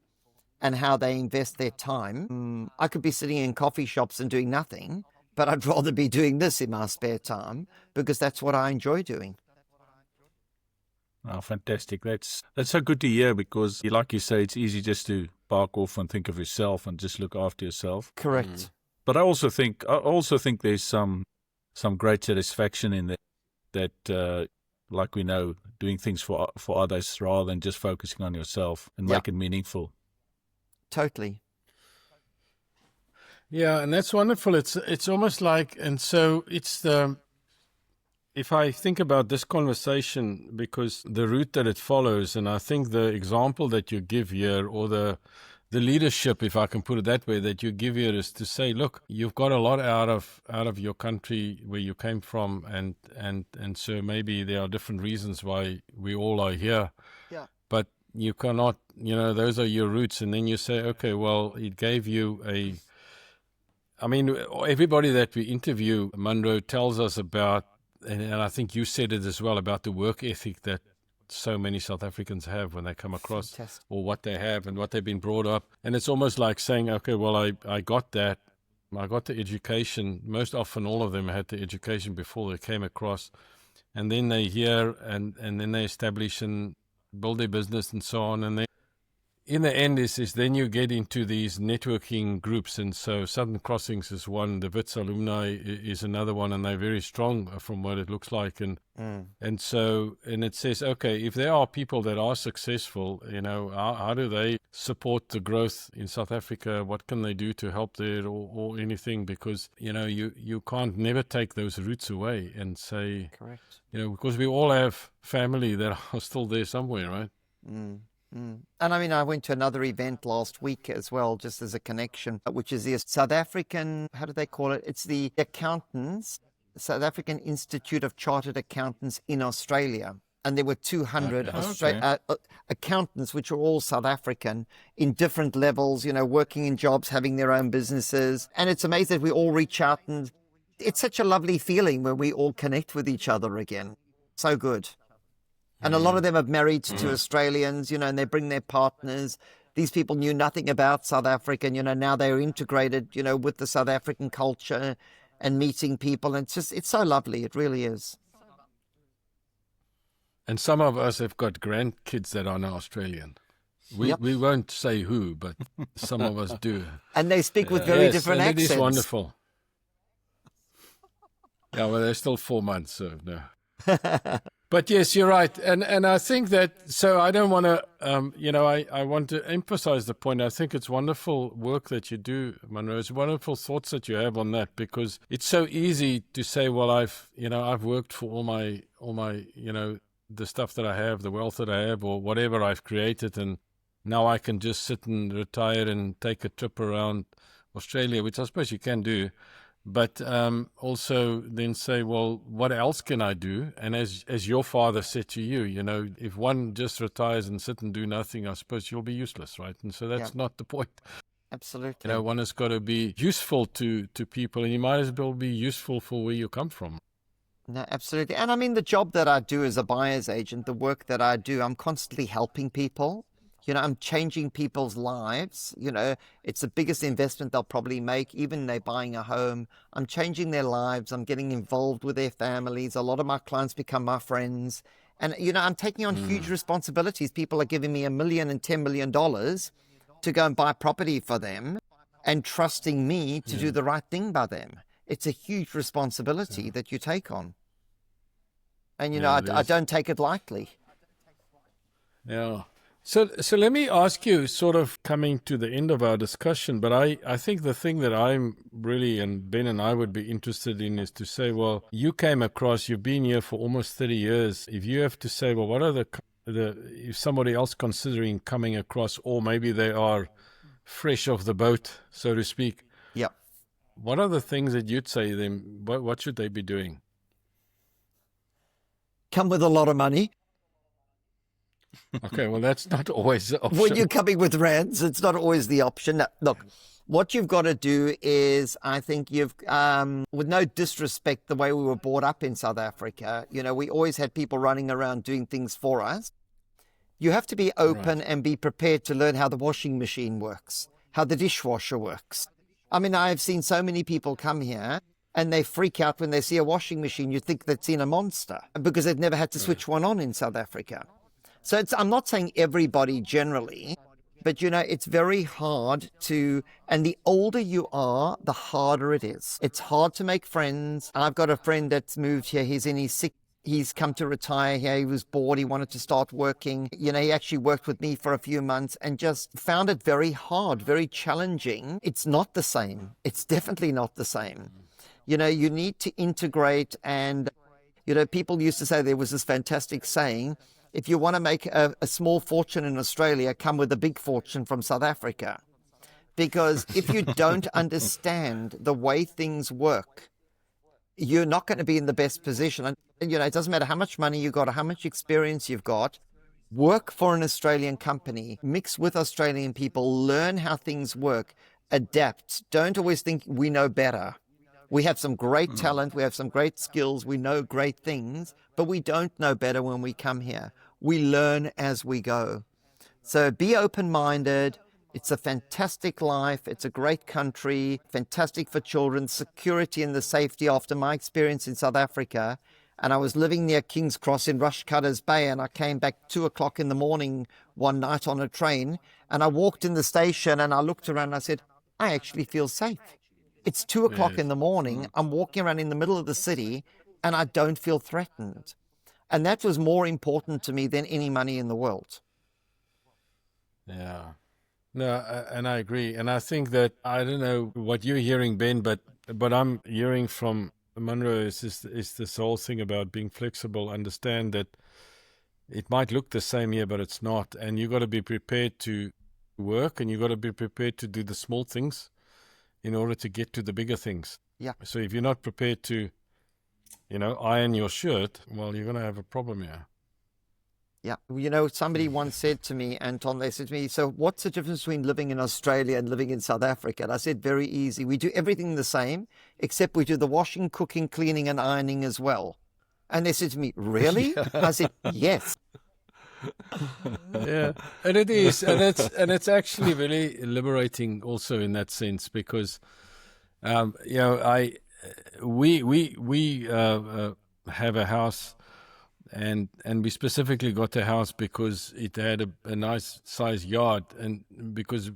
and how they invest their time. I could be sitting in coffee shops and doing nothing, but I'd rather be doing this in my spare time, because that's what I enjoy doing. Oh, fantastic. That's so good to hear, because, like you say, it's easy just to bark off and think of yourself and just look after yourself. Correct. But I also think there's some great satisfaction in that, like we know, doing things for others rather than just focusing on yourself and make it meaningful. Totally. Yeah, and that's wonderful. It's almost like, and so it's if I think about this conversation, because the route that it follows, and I think the example that you give here, or the leadership, if I can put it that way, that you give here, is to say, look, you've got a lot out of your country where you came from, and so maybe there are different reasons why we all are here. Yeah. But you cannot, those are your roots, and then you say, okay, well, it gave you everybody that we interview, Munro, tells us about, and I think you said it as well, about the work ethic that so many South Africans have when they come across, Fantastic. or what they have and what they've been brought up. And it's almost like saying, okay, well, I got that. I got the education. Most often all of them had the education before they came across. And then they hear and then they establish and build their business and so on. And then in the end is then you get into these networking groups. And so Southern Crossings is one, the Wits alumni is another one, and they're very strong from what it looks like. And so it says, okay, if there are people that are successful, how do they support the growth in South Africa? What can they do to help there, or anything? Because, you can't never take those roots away and say, Correct. because we all have family that are still there somewhere, right? And I went to another event last week as well, just as a connection, which is the South African, how do they call it? It's the accountants, South African Institute of Chartered Accountants in Australia. And there were 200 accountants, which are all South African, in different levels, working in jobs, having their own businesses. And it's amazing that we all reach out, and it's such a lovely feeling when we all connect with each other again. So good. And a lot of them are married to Australians, and they bring their partners. These people knew nothing about South Africa, and, now they're integrated, with the South African culture and meeting people. And it's so lovely. It really is. And some of us have got grandkids that are now Australian. We won't say who, but some of us do. And they speak with very Yes, different and accents. it is wonderful. Yeah, well, they're still 4 months, so no. But yes, you're right, and I think that. So I don't want to, I want to emphasize the point. I think it's wonderful work that you do, Munro. It's wonderful thoughts that you have on that, because it's so easy to say, well, I've worked for all my, the stuff that I have, the wealth that I have, or whatever I've created, and now I can just sit and retire and take a trip around Australia, which I suppose you can do. But also then say, well, what else can I do? And as your father said to you, if one just retires and sit and do nothing, I suppose you'll be useless, right? And so that's not the point. Absolutely. One has got to be useful to people, and you might as well be useful for where you come from. No, absolutely. And I mean, the job that I do as a buyer's agent, the work that I do, I'm constantly helping people. I'm changing people's lives. It's the biggest investment they'll probably make, even they're buying a home. I'm changing their lives. I'm getting involved with their families. A lot of my clients become my friends. And, I'm taking on huge responsibilities. People are giving me $1 million and $10 million to go and buy property for them and trusting me to do the right thing by them. It's a huge responsibility that you take on. And, I don't take it lightly. Yeah. So let me ask you, sort of coming to the end of our discussion, but I think the thing that I'm really, and Ben and I would be interested in, is to say, well, you've been here for almost 30 years. If you have to say, well, what are if somebody else considering coming across, or maybe they are fresh off the boat, so to speak. Yeah. What are the things that you'd say to them? What should they be doing? Come with a lot of money. Okay, well, that's not always the option. When you're coming with rands, it's not always the option. No, look, what you've got to do is, I think with no disrespect, the way we were brought up in South Africa, we always had people running around doing things for us. You have to be open and be prepared to learn how the washing machine works, how the dishwasher works. I mean, I've seen so many people come here and they freak out when they see a washing machine. You think they've seen a monster because they've never had to switch one on in South Africa. So I'm not saying everybody generally, but, it's very hard and the older you are, the harder it is. It's hard to make friends. I've got a friend that's moved here. He's in his He's come to retire here. He was bored. He wanted to start working. He actually worked with me for a few months and just found it very hard, very challenging. It's not the same. It's definitely not the same. You need to integrate. And, people used to say, there was this fantastic saying, if you want to make a small fortune in Australia, come with a big fortune from South Africa. Because if you don't understand the way things work, you're not going to be in the best position. And, it doesn't matter how much money you've got or how much experience you've got. Work for an Australian company, mix with Australian people, learn how things work, adapt. Don't always think we know better. We have some great talent. We have some great skills. We know great things, but we don't know better when we come here. We learn as we go. So be open-minded. It's a fantastic life. It's a great country, fantastic for children, security and the safety. After my experience in South Africa, and I was living near King's Cross in Rushcutters Bay, and I came back 2:00 in the morning one night on a train, and I walked in the station and I looked around and I said, I actually feel safe. It's 2:00 in the morning. I'm walking around in the middle of the city and I don't feel threatened. And that was more important to me than any money in the world. Yeah. No, and I agree. And I think that, I don't know what you're hearing, Ben, but I'm hearing from Munro is this whole thing about being flexible, understand that it might look the same here, but it's not. And you got to be prepared to work, and you got to be prepared to do the small things in order to get to the bigger things. Yeah. So if you're not prepared to, iron your shirt, well, you're going to have a problem here. Yeah. Somebody once said to me, Anton, they said to me, so what's the difference between living in Australia and living in South Africa? And I said, very easy. We do everything the same, except we do the washing, cooking, cleaning, and ironing as well. And they said to me, really? I said, yes. Yeah, and it is, and it's actually really liberating also in that sense, because we have a house and we specifically got the house because it had a nice size yard, and because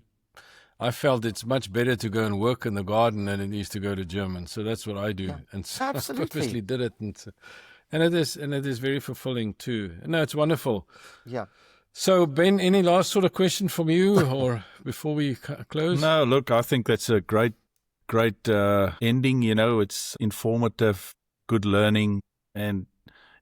I felt it's much better to go and work in the garden than it is to go to gym, and so that's what I do. And so I Absolutely. purposely did it, and it is very fulfilling too. No, it's wonderful. Yeah. So Ben, any last sort of question from you, or before we close? No, look, I think that's a great ending. It's informative, good learning, and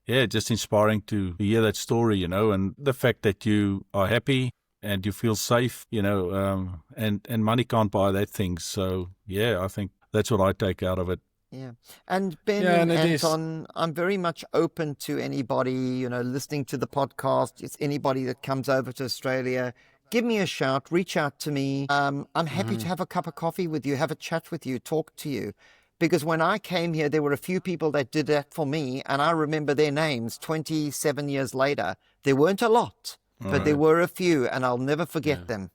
yeah, just inspiring to hear that story. And the fact that you are happy and you feel safe. And money can't buy that thing. So yeah, I think that's what I take out of it. Yeah. And Ben Yeah, and and it Anton, I'm very much open to anybody, listening to the podcast. It's anybody that comes over to Australia. Give me a shout, reach out to me. I'm happy to have a cup of coffee with you, have a chat with you, talk to you. Because when I came here, there were a few people that did that for me, and I remember their names 27 years later. There weren't a lot, but there were a few, and I'll never forget them.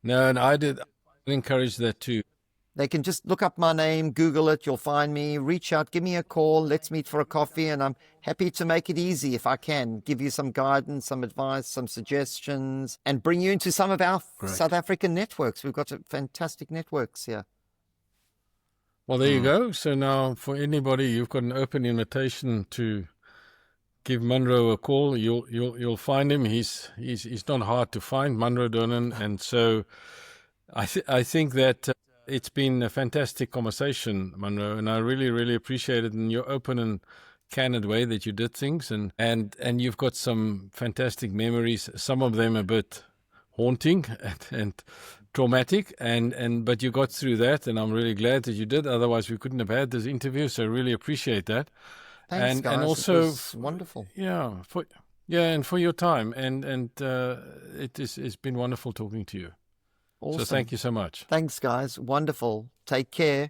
No, and I encourage that too. They can just look up my name, Google it, you'll find me, reach out, give me a call, let's meet for a coffee, and I'm happy to make it easy if I can, give you some guidance, some advice, some suggestions, and bring you into some of our South African networks. We've got fantastic networks here. Well, there you go. So now for anybody, you've got an open invitation to give Munro a call. You'll find him. He's not hard to find, Munro Donen, and so I think that it's been a fantastic conversation, Munro, and I really, really appreciate it in your open and candid way that you did things, and you've got some fantastic memories, some of them a bit haunting and traumatic, but you got through that, and I'm really glad that you did. Otherwise, we couldn't have had this interview, so I really appreciate that. Thanks, guys. And also, it was wonderful. Yeah, and for your time, and it's been wonderful talking to you. Awesome. So thank you so much. Thanks, guys. Wonderful. Take care.